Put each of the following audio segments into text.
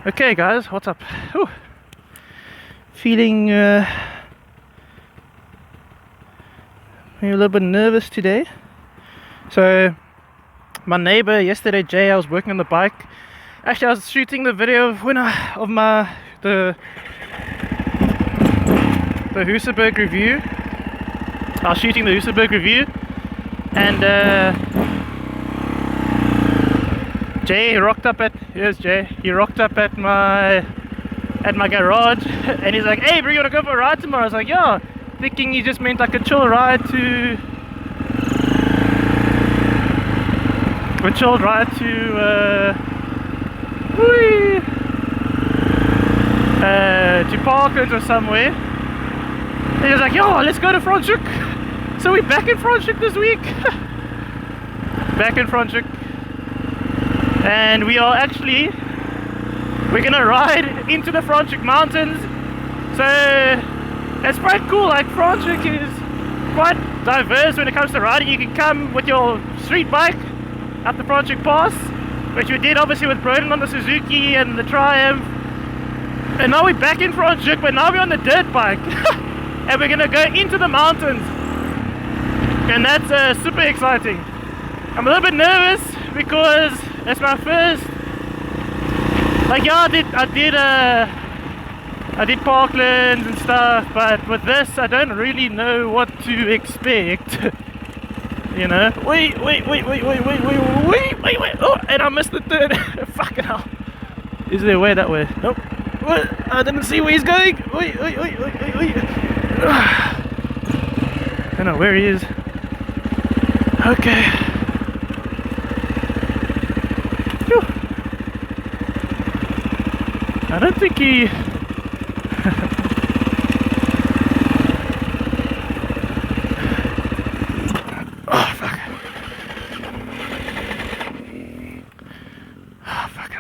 Okay guys, what's up? Whew. Feeling maybe a little bit nervous today. So my neighbor yesterday, Jay, I was working on the bike. Actually, I was shooting the video of the Husaberg review. I was shooting the Husaberg review, and Jay rocked up at He rocked up at my garage, and he's like, "Hey, bro, you wanna go for a ride tomorrow?" I was like, "Yeah," thinking he just meant like a chill ride to Parkland or somewhere. And he was like, "Yo, let's go to Franschhoek." So we're back in Franschhoek this week. Back in Franschhoek. And we're gonna ride into the Franschhoek mountains. So it's quite cool. Like, Franschhoek is quite diverse when it comes to riding. You can come with your street bike up the Franschhoek Pass, which we did obviously with Broden on the Suzuki and the Triumph. And now we're back in Franschhoek, but now we're on the dirt bike. And we're gonna go into the mountains. And that's super exciting. I'm a little bit nervous because it's my first. Like, yeah, I did Parklands and stuff, but with this I don't really know what to expect. You know. Wait. Oh, and I missed the turn. Fucking hell. Is there a way that way? Nope. What? I didn't see where he's going. Wait. I don't know where he is. Okay. Whew. I don't think he... Oh, fuck. Oh, fuck.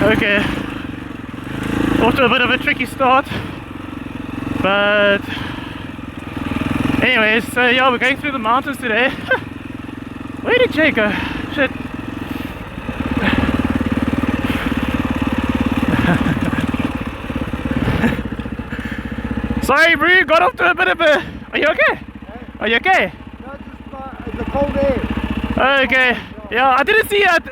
Okay, off to a bit of a tricky start, but anyways, so yeah, we're going through the mountains today. Where did Jay go? Shit. Sorry bro, got off to a bit of a... Are you okay? Are you okay? No, just the cold air. Okay, yeah, I didn't see it.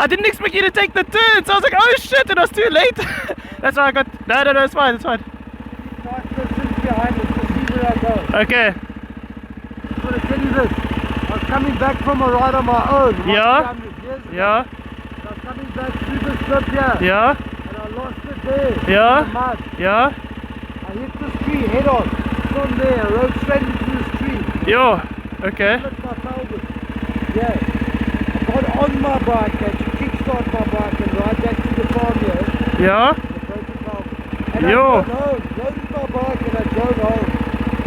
I didn't expect you to take the turn, so I was like, oh shit, it was too late. That's why I got... No, it's fine, it's fine. Nice distance behind us, to see where I go. Okay. I just want to tell you this. I was coming back from a ride on my own. Yeah. Yeah. So I was coming back through the strip here. Yeah. And I lost it there. Yeah. In the mud. Yeah. I hit this tree head on. From there, I rode straight into this tree. Yo. Okay. I split my pelvis. Yeah. I got on my bike and kickstart my bike and ride back to the farm here. Yeah. And Yo. I drove home, loaded my bike and I drove home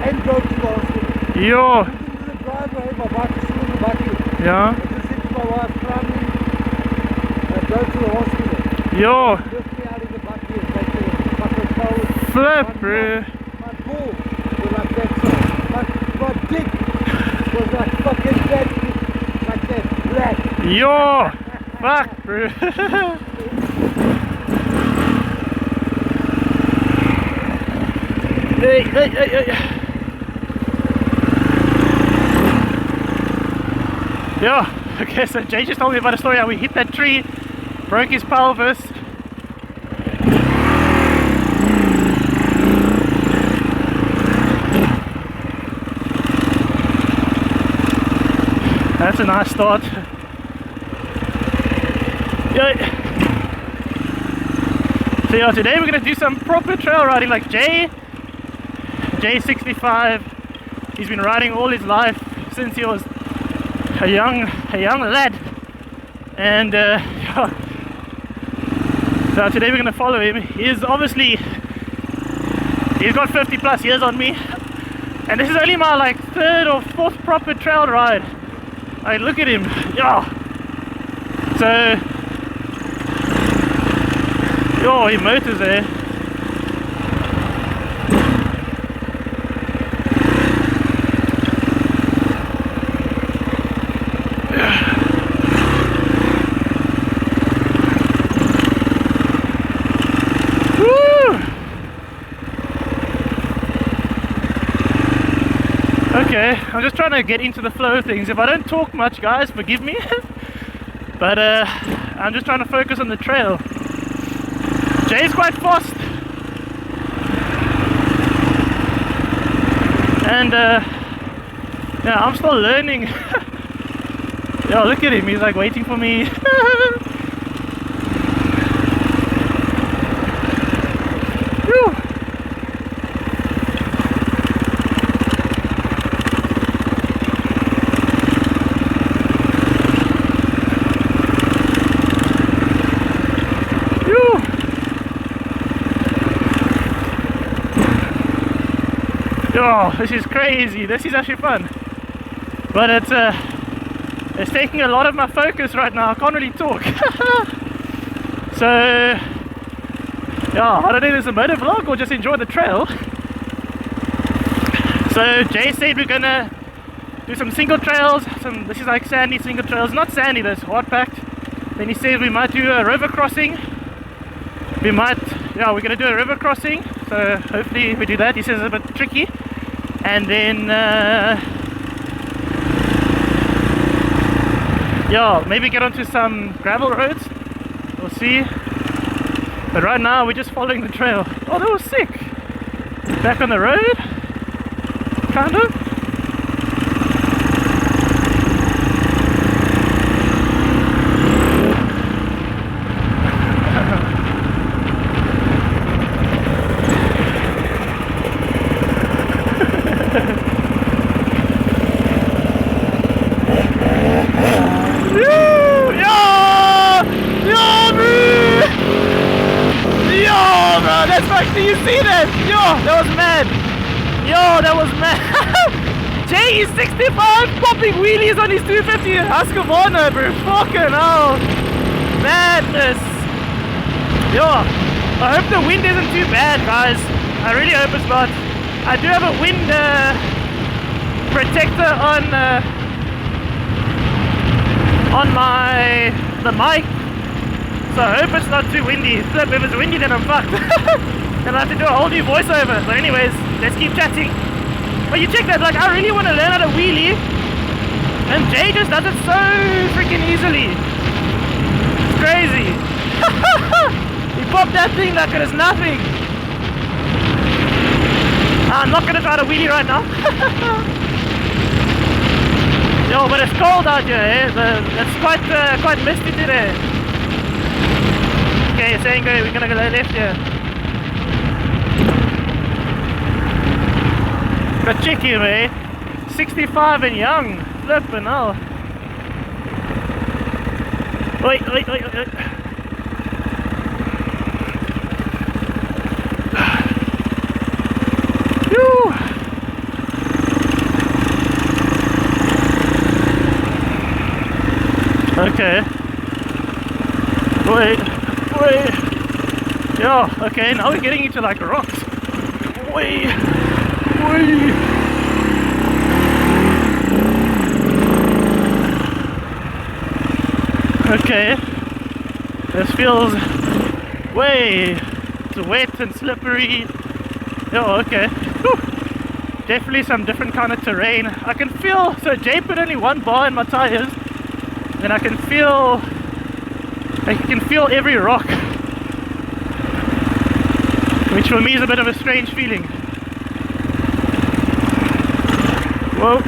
and drove to the hospital. Yo. I went into the driveway, my bike was still in the bucket. Yeah. I just said to my wife, climbing, and I drove to the hospital. Yo. Lift me out in the bucket and take the fucking cold. Flip, bro. My ball was like that size. My dick was like fucking that big, like that black. Yo. Fuck, bro. Hey. Yeah, okay, so Jay just told me about a story how we hit that tree, broke his pelvis. That's a nice start. Yeah. So yeah, today we're gonna do some proper trail riding like J65. He's been riding all his life since he was a young lad, and so today we're gonna follow him. He's got 50 plus years on me, and this is only my like third or fourth proper trail ride. I look at him. Yeah. So, yo, he motors there. Okay, I'm just trying to get into the flow of things. If I don't talk much, guys, forgive me. But I'm just trying to focus on the trail. Jay's quite fast. And yeah, I'm still learning. Yeah, look at him, he's like waiting for me. Whew. Oh, this is crazy. This is actually fun, but it's taking a lot of my focus right now. I can't really talk. So yeah, I don't know if it's a motor vlog or just enjoy the trail. So Jay said we're gonna do some single trails. This is like sandy single trails, not sandy, that's hard packed. Then he said we might do a river crossing. We're gonna do a river crossing, so hopefully we do that. He says it's a bit tricky. And then yeah, maybe get onto some gravel roads, we'll see. But right now we're just following the trail. Oh, that was sick. Back on the road, kind of. Do you see that? Yo, that was mad. Yo, that was mad. Jay is 65 popping wheelies on his 250 Husqvarna, bro. Fucking hell. Madness. Yo, I hope the wind isn't too bad, guys. I really hope it's not. I do have a wind protector on the mic. So I hope it's not too windy. Flip, if it's windy then I'm fucked. Then I have to do a whole new voiceover. But anyways, let's keep chatting. But you check that, like I really want to learn how to wheelie. And Jay just does it so freaking easily. It's crazy. He popped that thing like it is nothing. I'm not going to try to wheelie right now. Yo, but it's cold out here, eh? It's quite misty today. Okay, it's saying we're gonna go left here. Got chick here, eh? 65 and young. Flippin' hell. Wait. Okay. Wait. Yeah, okay, now we're getting into like rocks. Wait. Okay. This feels it's wet and slippery. Oh, okay. Whew. Definitely some different kind of terrain. I can feel, so Jay put only one bar in my tires, and I can feel every rock, which for me is a bit of a strange feeling. Whoa.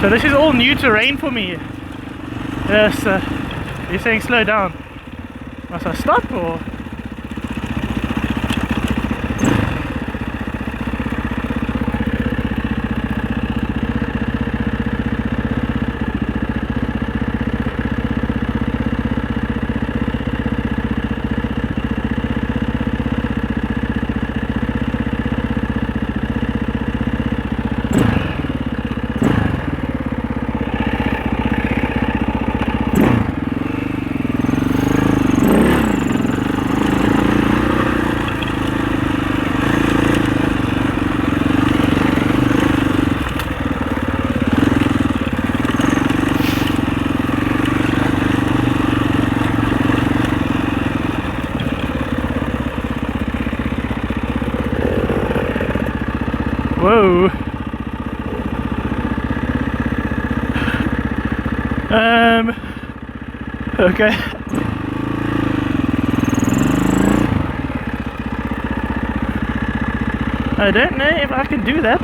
So this is all new terrain for me. Yes, you're saying slow down. Must I stop or? Whoa. Okay. I don't know if I can do that.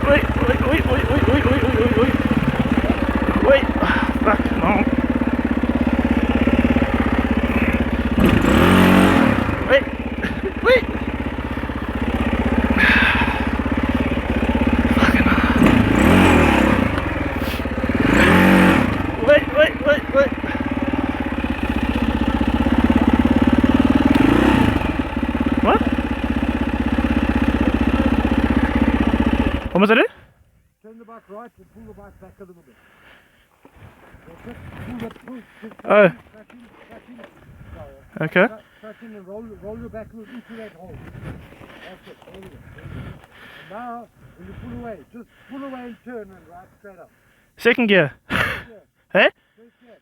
Wait. Wait. Fuck, no. Wait. Wait. What? What must I do? Turn the bike right and pull the bike back a little bit. Pull. Oh. Track in. Okay. Track in and roll your back wheel into that hole. That's it. There you go. And now, when you pull away, just pull away and turn and right straight up. Second gear. Hey?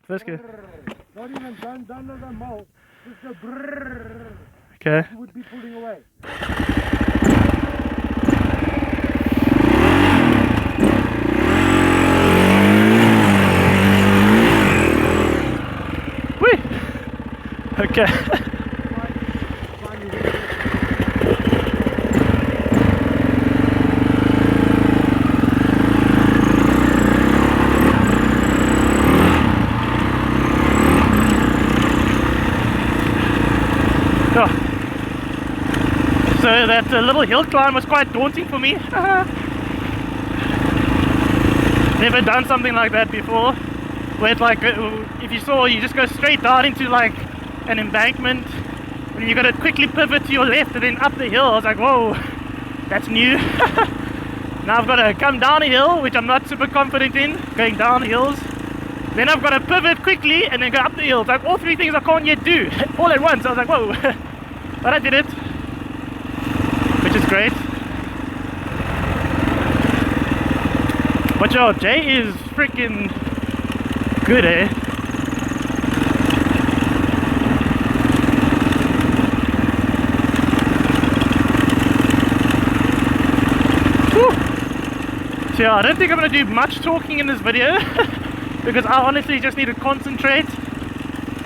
First gear. Not even done as a mole. Just go brrrr. Okay. You would be pulling away. Whee! Okay. Oh. So that little hill climb was quite daunting for me. Never done something like that before. Where it's like, if you saw, you just go straight down into like an embankment, and you got to quickly pivot to your left and then up the hill. I was like, whoa, that's new. Now I've got to come down a hill, which I'm not super confident in, going down hills. Then I've got to pivot quickly and then go up the hill. It's like all three things I can't yet do all at once. I was like, whoa. But I did it, which is great. But yo, Jay is freaking good, eh? Whew. So yeah, I don't think I'm going to do much talking in this video because I honestly just need to concentrate.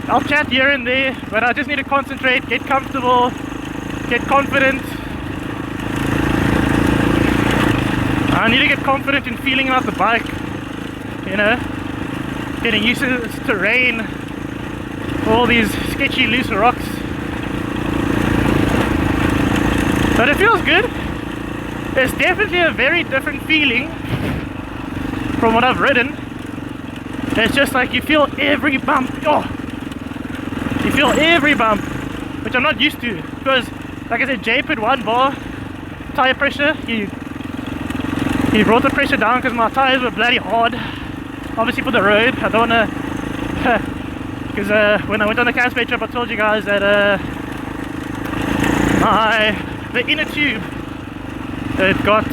I'll chat here and there, but I just need to concentrate, get comfortable, get confident. I need to get confident in feeling out the bike, you know, getting used to this terrain, all these sketchy loose rocks. But it feels good. It's definitely a very different feeling from what I've ridden. It's just like you feel every bump. Oh, you feel every bump, which I'm not used to, because like I said, Jay put 1 bar tire pressure. He brought the pressure down because my tires were bloody hard, obviously for the road. I don't want to, because when I went on the Cascade trip I told you guys that the inner tube, it got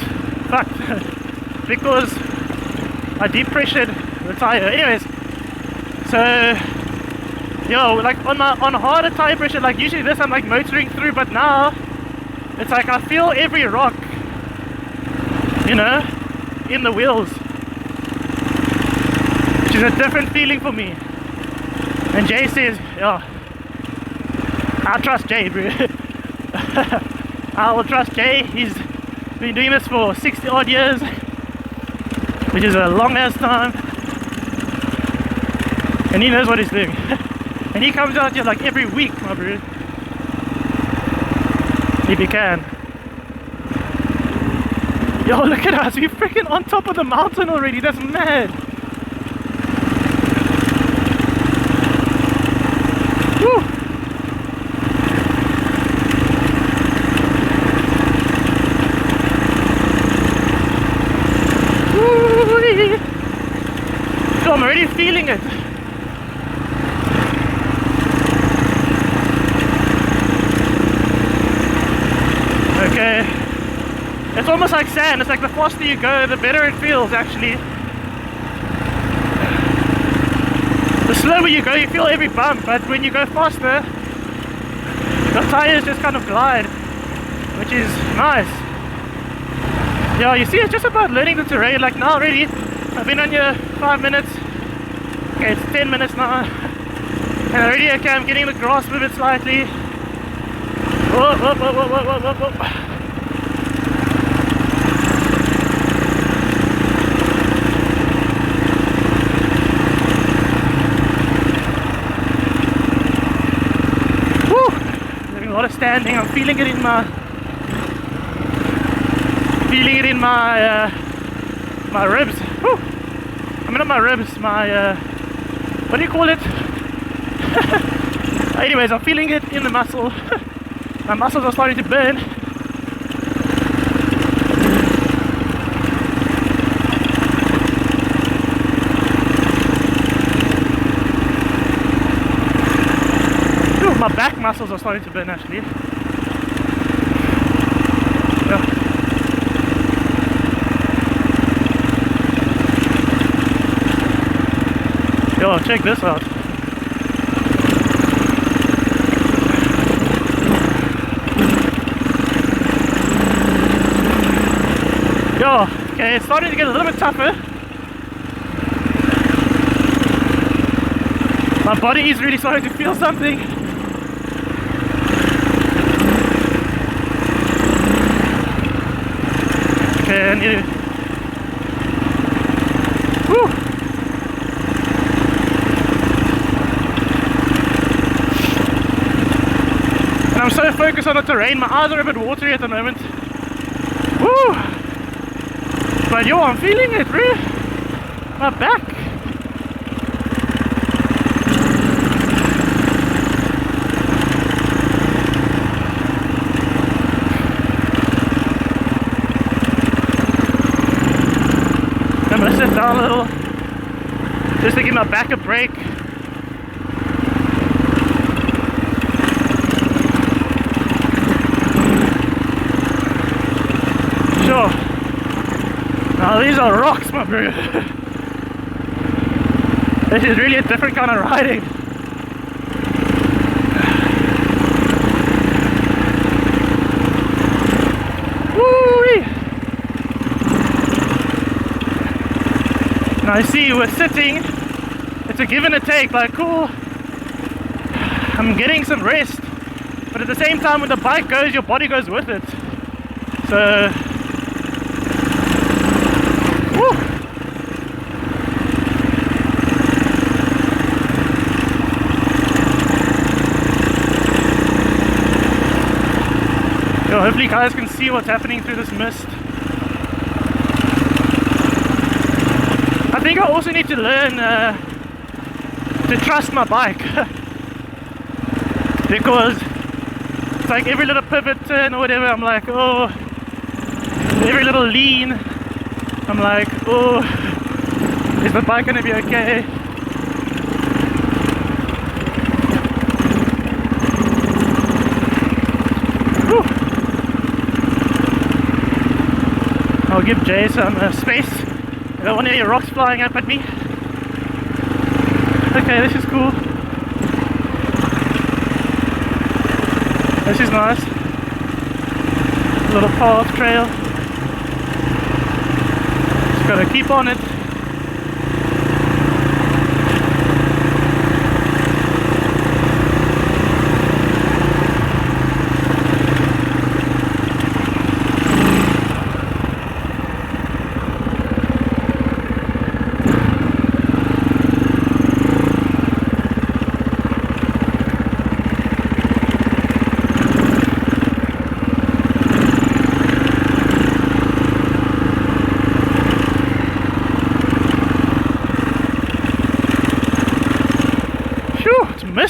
fucked because I deep pressured the tire. Anyways, so yo, like on harder tire pressure, like usually this I'm like motoring through, but now it's like I feel every rock, you know, in the wheels, which is a different feeling for me. And Jay says, yeah, I trust Jay, bro. I will trust Jay. He's been doing this for 60 odd years, which is a long ass time, and he knows what he's doing. And he comes out here like every week, my bro, if he can. Yo, look at us, we're freaking on top of the mountain already. That's mad. Woo. Woo-wee. So I'm already feeling it. Okay, it's almost like sand. It's like the faster you go, the better it feels actually. The slower you go, you feel every bump, but when you go faster, the tires just kind of glide, which is nice. Yeah, you see, it's just about learning the terrain. Like now already, I've been on here 5 minutes. Okay, it's 10 minutes now. And already, okay, I'm getting the grasp of it slightly. Whoa, whoa, whoa, whoa, whoa, whoa, whoa, whoa. Doing a lot of standing. I'm feeling it in my my ribs. Woo. I mean, not my ribs, my what do you call it? Anyways, I'm feeling it in the muscle. My muscles are starting to burn. Ooh, my back muscles are starting to burn actually. Yeah. Yo, check this out. Yo, okay, it's starting to get a little bit tougher. My body is really starting to feel something. Okay, I need to... Woo! And I'm so focused on the terrain, my eyes are a bit watery at the moment. Woo! But yo, I'm feeling it, bro. My back. I'm gonna sit down a little, just to give my back a break. Sure. Now these are rocks, my bro. This is really a different kind of riding. Woo-wee. Now I see we're sitting. It's a give and a take, like cool. I'm getting some rest, but at the same time when the bike goes, your body goes with it. So yo, hopefully you guys can see what's happening through this mist. I think I also need to learn to trust my bike. Because it's like every little pivot turn or whatever, I'm like, oh, every little lean, I'm like, oh, is the bike gonna be okay? Whew. I'll give Jay some space. I don't want any rocks flying up at me. Okay, this is cool. This is nice. Little path trail. Just gotta keep on it.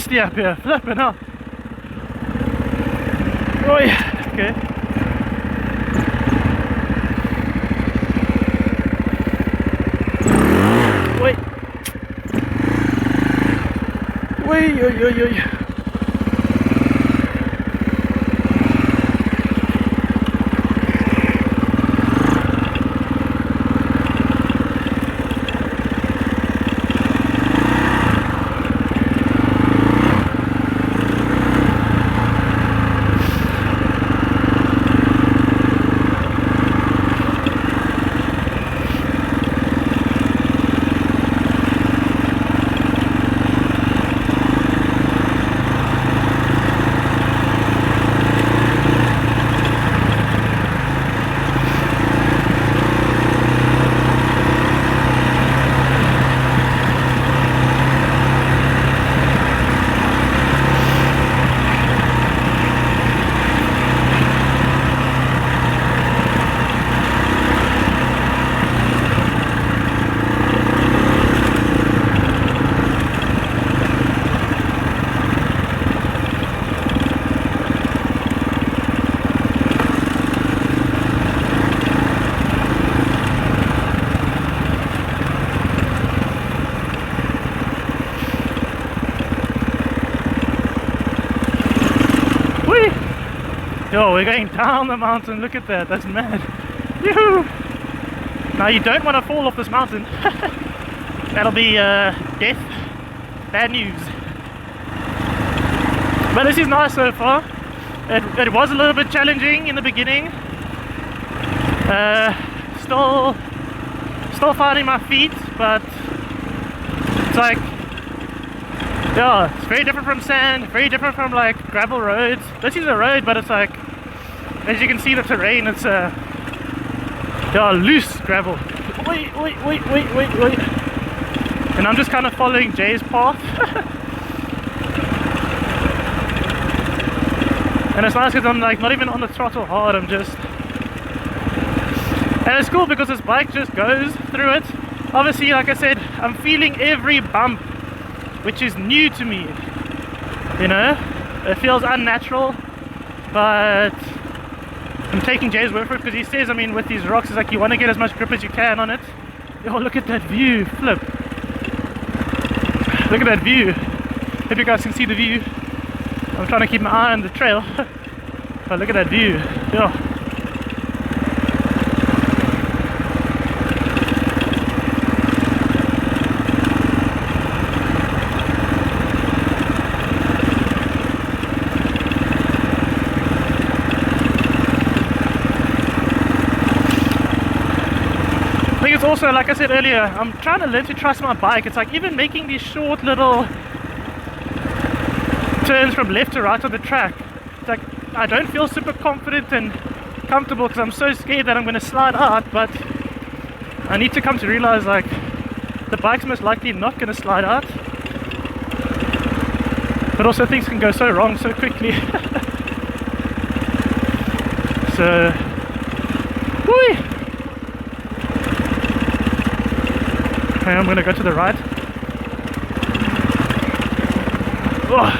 dusty up here. Flipping out. Oh yeah. Okay. Wait. Wait. Yo. Yo, we're going down the mountain. Look at that. That's mad. Yoo-hoo! Now you don't want to fall off this mountain. That'll be death. Bad news. But this is nice so far. It was a little bit challenging in the beginning. Still finding my feet, but it's like, yeah, it's very different from sand, very different from like gravel roads. This is a road, but it's like, as you can see the terrain, it's yeah, loose gravel. Wait. And I'm just kind of following Jay's path. And it's nice because I'm like not even on the throttle hard, I'm just, and it's cool because this bike just goes through it. Obviously, like I said, I'm feeling every bump, which is new to me, you know. It feels unnatural, but I'm taking Jay's word for it because he says, I mean, with these rocks, it's like you want to get as much grip as you can on it. Yo, look at that view, flip. Look at that view. Hope you guys can see the view. I'm trying to keep my eye on the trail. But look at that view. Yo. Also, like I said earlier, I'm trying to learn to trust my bike. It's like even making these short little turns from left to right on the track, it's like I don't feel super confident and comfortable because I'm so scared that I'm going to slide out. But I need to come to realize like the bike's most likely not going to slide out, but also things can go so wrong so quickly. So whee! Okay, I'm gonna go to the right. Oh.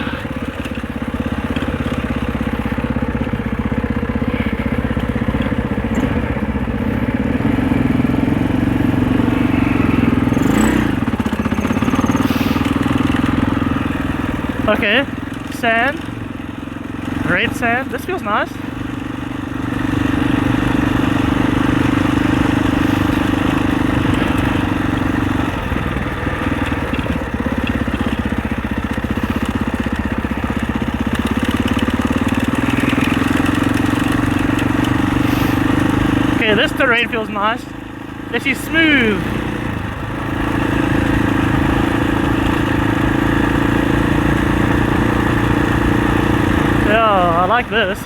Okay, sand, red sand. This feels nice. Okay, this terrain feels nice. This is smooth. Yeah, I like this.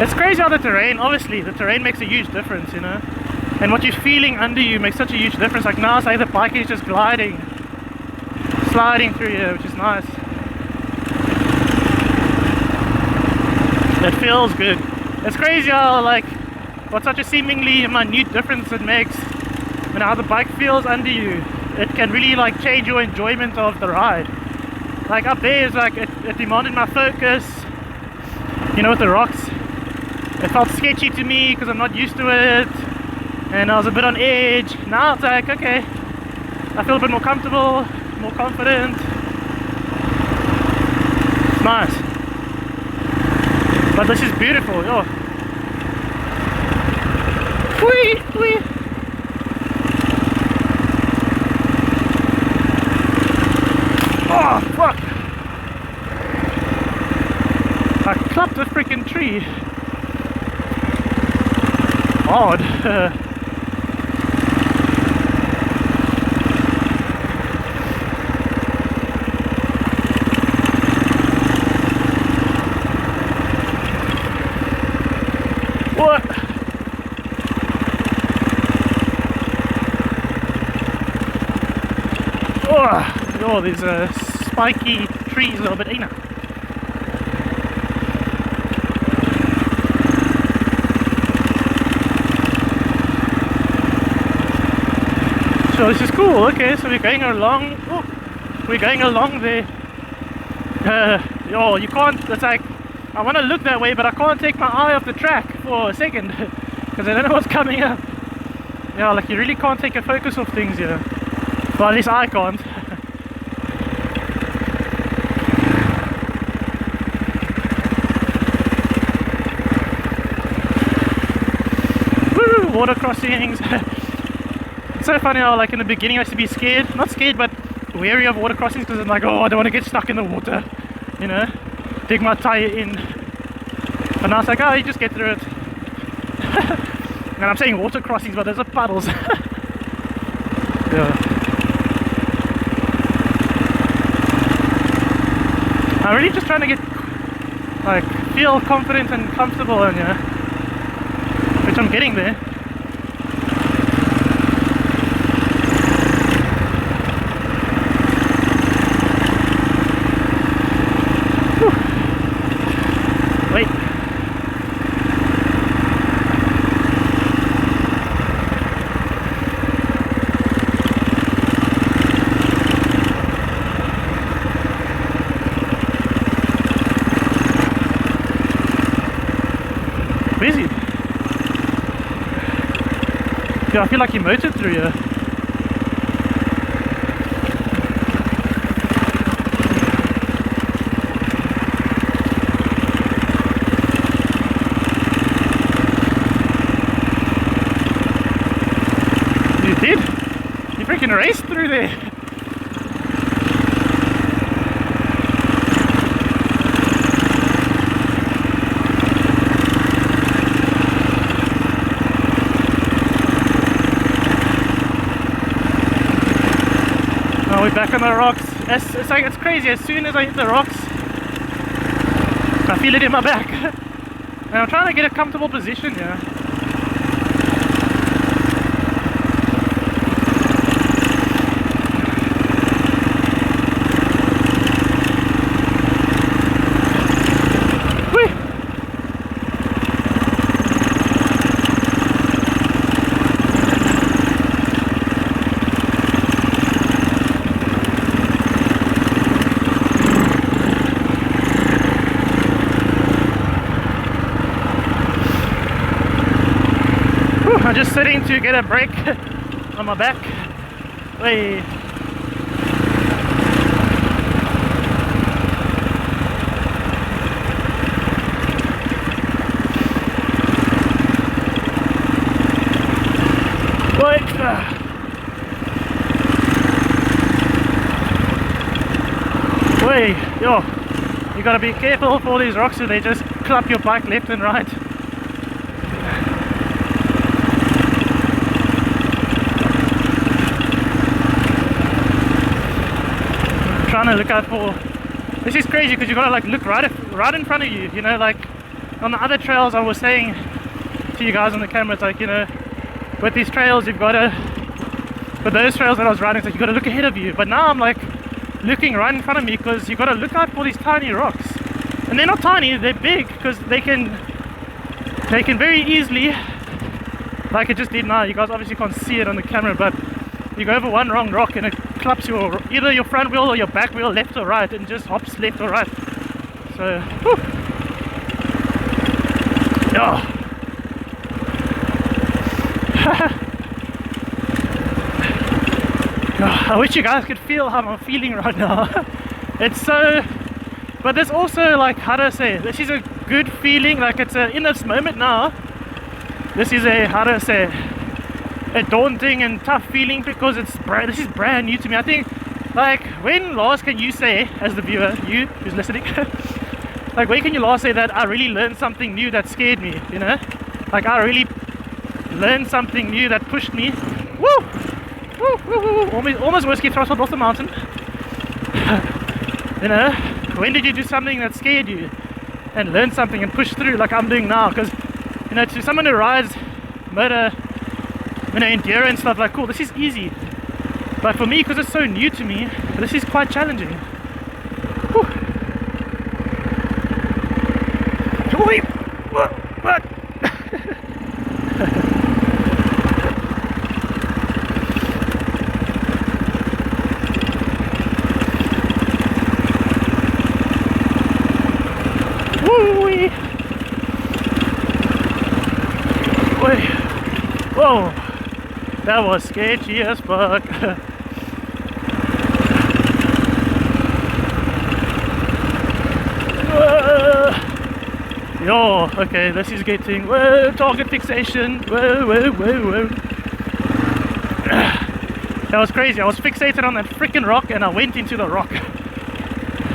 It's crazy how the terrain, obviously, the terrain makes a huge difference, you know. And what you're feeling under you makes such a huge difference. Like now, say the bike is just sliding through here, which is nice. It feels good. It's crazy how like what such a seemingly minute difference it makes and how the bike feels under you. it can really like change your enjoyment of the ride. Like up there is like, it demanded my focus, you know, with the rocks. It felt sketchy to me because I'm not used to it, and I was a bit on edge. Now it's like, okay, I feel a bit more comfortable, more confident. It's nice. But this is beautiful, yo. Whee, whee. Oh, fuck. I clapped a freaking tree. Odd. What? Oh, these spiky trees a little bit inner. So this is cool. Okay, so we're going along. Oh, we're going along there. Yo, you can't. It's like, I want to look that way, but I can't take my eye off the track for a second because I don't know what's coming up. Yeah, like you really can't take a focus off things here. Well, at least I can't. Woo! Water crossings. It's so funny how, like, in the beginning I used to be scared, not scared, but wary of water crossings because I'm like, oh, I don't want to get stuck in the water, you know, dig my tire in. But now it's like, oh, you just get through it. And I'm saying water crossings, but those are puddles. Yeah. I'm really just trying to get, like, feel confident and comfortable, and, you know, which I'm getting there. Wait. Busy. Yeah, I feel like you motored through here. You did? You freaking raced through there. Now we're back on the rocks. It's like, it's crazy. As soon as I hit the rocks, I feel it in my back. And I'm trying to get a comfortable position here. I'm just sitting to get a break on my back. Wait. Wait. Wait. Yo. You gotta be careful for these rocks, so they just clap your bike left and right. Trying to look out for. This is crazy because you gotta like look right in front of you. You know, like on the other trails, I was saying to you guys on the camera, it's like, you know, with these trails you've got to. But those trails that I was riding, it's like you got to look ahead of you. But now I'm like looking right in front of me because you got to look out for these tiny rocks, and they're not tiny, they're big because they can very easily, like it just did now. You guys obviously can't see it on the camera, but you go over one wrong rock and it claps either your front wheel or your back wheel left or right and just hops left or right. So, whew. Oh. I wish you guys could feel how I'm feeling right now. It's so, but there's also like, how do I say, this is a good feeling, like it's in this moment now, this is a, how do I say, a daunting and tough feeling because this is brand new to me. I think, like, when last can you say, as the viewer, you who's listening, like when can you last say that I really learned something new that scared me, you know? Like I really learned something new that pushed me. Woo! Woo, woo, woo, woo. Almost whiskey throttled off the mountain. You know, when did you do something that scared you and learn something and push through like I'm doing now? Because, you know, to someone who rides motor, you know, enduro and stuff, like, cool, this is easy. But for me, because it's so new to me, this is quite challenging. Whew. What? Whoa, that was sketchy as fuck. Yo, okay, this is getting, whoa, target fixation, whoa. That was crazy. I was fixated on that freaking rock and I went into the rock.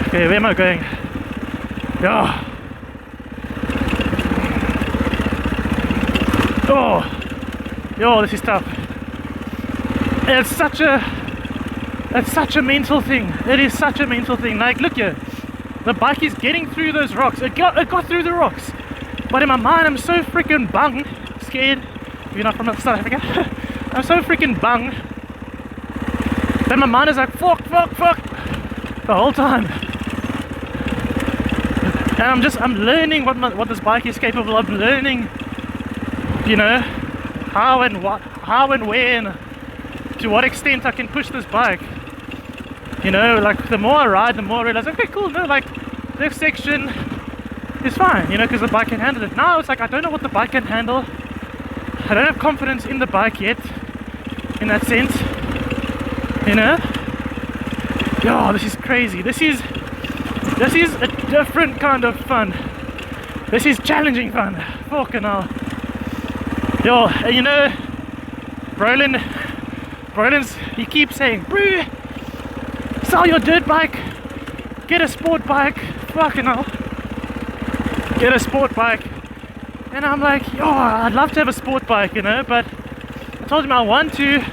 Okay, where am I going? Yeah. Oh, yo, this is tough. It's such a mental thing. It is such a mental thing. Like, look here, the bike is getting through those rocks. It got through the rocks, but in my mind, I'm so freaking scared. You're not from South Africa. I'm so freaking that my mind is like fuck the whole time. And I'm learning what this bike is capable of. Learning, you know, how and when, to what extent I can push this bike. You know, like the more I ride, the more I realize, okay, cool, no, like this section is fine, you know, because the bike can handle it. Now it's like I don't know what the bike can handle. I don't have confidence in the bike yet, in that sense, you know. Yo, this is crazy. This is a different kind of fun. This is challenging fun. Fucking hell. Yo, and you know, Brolin's, he keeps saying, bro, sell your dirt bike, get a sport bike, fucking hell, get a sport bike. And I'm like, yo, I'd love to have a sport bike, you know, but I told him I want to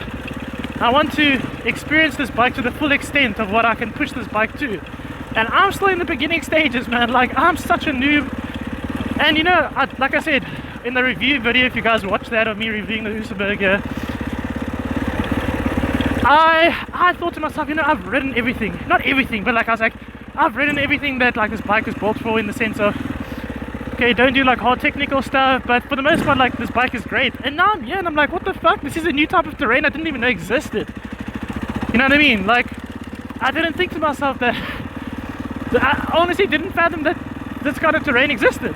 experience this bike to the full extent of what I can push this bike to. And I'm still in the beginning stages, man. Like, I'm such a noob. And you know, like I said in the review video, if you guys watch that of me reviewing the Husaberg, I thought to myself, you know, I've ridden everything, not everything, but like I was like, I've ridden everything that like this bike is built for, in the sense of, okay, don't do like hard technical stuff, but for the most part, like, this bike is great. And now I'm here and I'm like, what the fuck, this is a new type of terrain I didn't even know existed. You know what I mean? Like, I didn't think to myself that I honestly didn't fathom that this kind of terrain existed.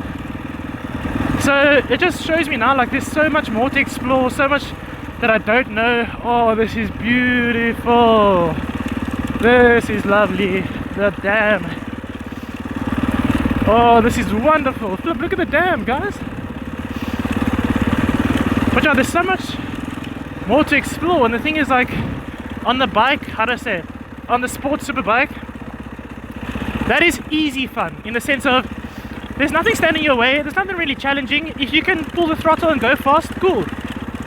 So it just shows me now, like, there's so much more to explore, so much that I don't know. Oh, this is beautiful. This is lovely. The dam. Oh, this is wonderful. Flip, look at the dam, guys. But yeah, there's so much more to explore. And the thing is, like, on the bike, how do I say it? On the sports super bike, that is easy fun, in the sense of there's nothing standing your way, there's nothing really challenging. If you can pull the throttle and go fast, cool,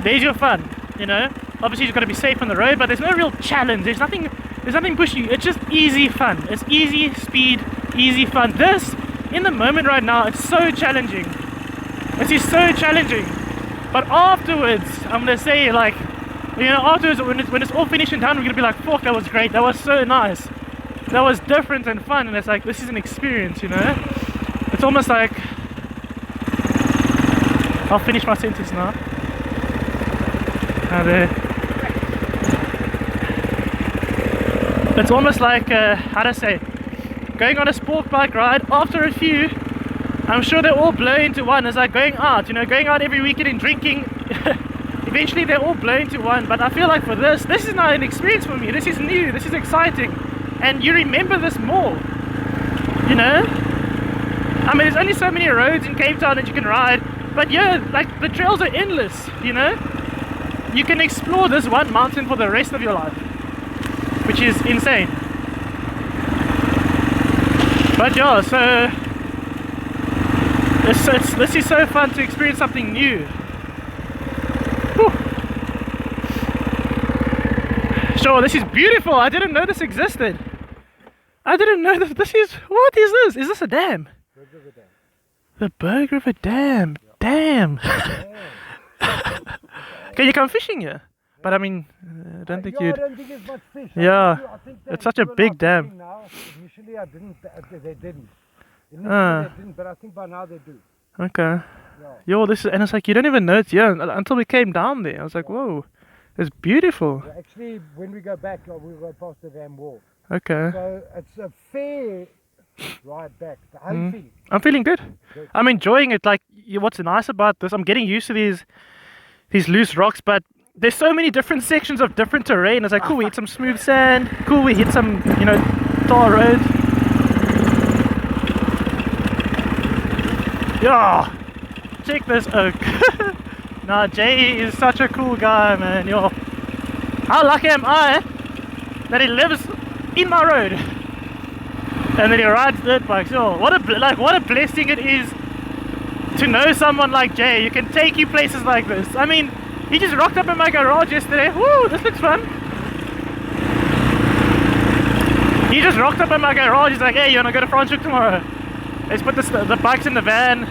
there's your fun, you know. Obviously you've got to be safe on the road, but there's no real challenge, there's nothing pushy. It's just easy fun. It's easy speed, easy fun. This, in the moment right now, it's so challenging. This is so challenging. But afterwards, I'm gonna say, like, you know, afterwards, when it's all finished and done, we're gonna be like, fuck, that was great, that was so nice, that was different and fun. And it's like, this is an experience, you know. It's almost like, I'll finish my sentence now. It's almost like, how to say, going on a sport bike ride. After a few, I'm sure they all blow into one. It's like going out, you know, going out every weekend and drinking. Eventually they all blow into one. But I feel like for this is not an experience for me. This is new, this is exciting, and you remember this more, you know. I mean, there's only so many roads in Cape Town that you can ride, but yeah, like the trails are endless, you know. You can explore this one mountain for the rest of your life, which is insane. But yeah, so this is so fun to experience something new. Whew. Sure, this is beautiful. I didn't know this existed. I didn't know that this is... What is this? Is this a dam? The Berg River Dam. Yeah. Damn. Can you come fishing here? But I mean, I don't think you'd... I don't think there's much fish. Yeah, I think it's such a big dam. Now. Initially they didn't. Initially they didn't, but I think by now they do. Okay. Yeah. Yo, this is... And it's like, you don't even know it's here until we came down there. I was like, whoa, it's beautiful. Yeah, actually, when we go back, we'll go past the dam wall. Okay. So it's a fair ride back. How are you feeling? I'm feeling good. I'm enjoying it. Like, what's nice about this, I'm getting used to these loose rocks, but there's so many different sections of different terrain. It's like, cool, we hit some smooth sand. Cool, we hit some, you know, tar roads. Yeah, check this oak. Nah, Jay is such a cool guy, man. Yo, how lucky am I that he lives in my road and then he rides dirt bikes. Yo, what a blessing it is to know someone like Jay. You can take you places like this. I mean, he just rocked up in my garage yesterday. Woo, this looks fun. He just rocked up in my garage. He's like, hey, you wanna go to Franschhoek tomorrow? Let's put the bikes in the van.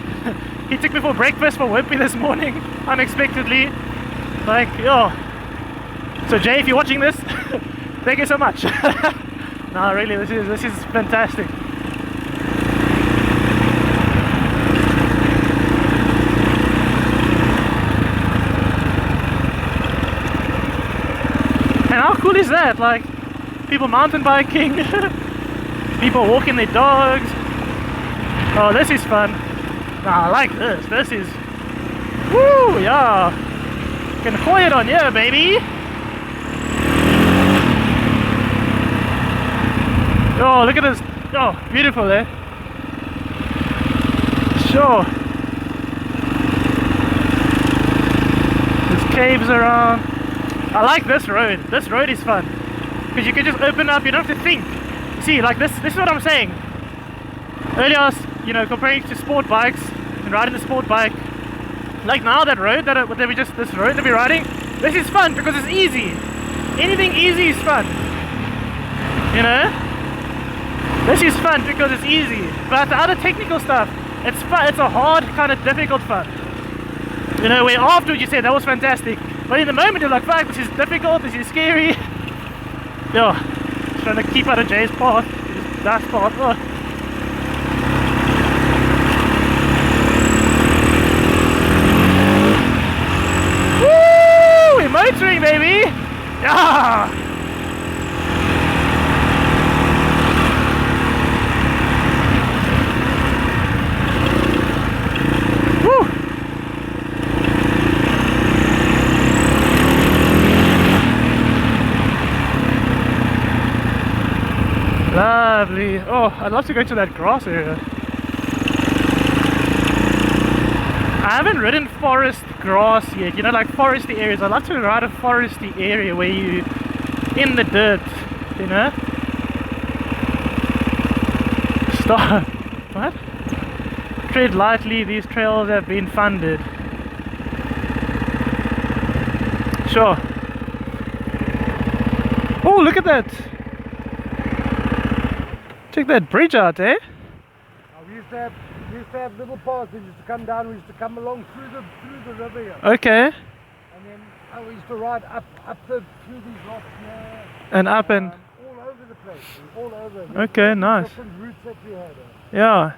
He took me for breakfast for Wimpy this morning, unexpectedly. Like, yo. So Jay, if you're watching this, thank you so much. No, really, this is fantastic. And how cool is that? Like, people mountain biking, people walking their dogs. Oh, this is fun. Nah, I like this. This is... Woo, yeah. Can hoy it on here, baby. Oh, look at this. Oh, beautiful there. Sure. There's caves around. I like this road. This road is fun. Because you can just open up, you don't have to think. See, like this is what I'm saying. Earlier I was, you know, comparing to sport bikes and riding the sport bike. Like now that road this road that we're riding, this is fun because it's easy. Anything easy is fun. You know? This is fun because it's easy. But the other technical stuff, it's fun. It's a hard, kind of difficult fun. You know, where afterwards you say that was fantastic. But in the moment you're like, fuck, this is difficult, this is scary. Yo, just trying to keep out of Jay's path. His dash path. Oh. Woo! We're motoring, baby! Yeah! Lovely. Oh, I'd love to go to that grass area. I haven't ridden forest grass yet, you know, like foresty areas. I'd love to ride a foresty area where you in the dirt, you know. Stop. What? Tread lightly, these trails have been funded. Sure. Oh, look at that. Check that bridge out, eh? We used to have little paths that used to come down. We used to come along through the river here. Okay. And then we used to ride up through these rocks here. And up and all over the place. All over. Okay, nice. Different routes that we had. Yeah.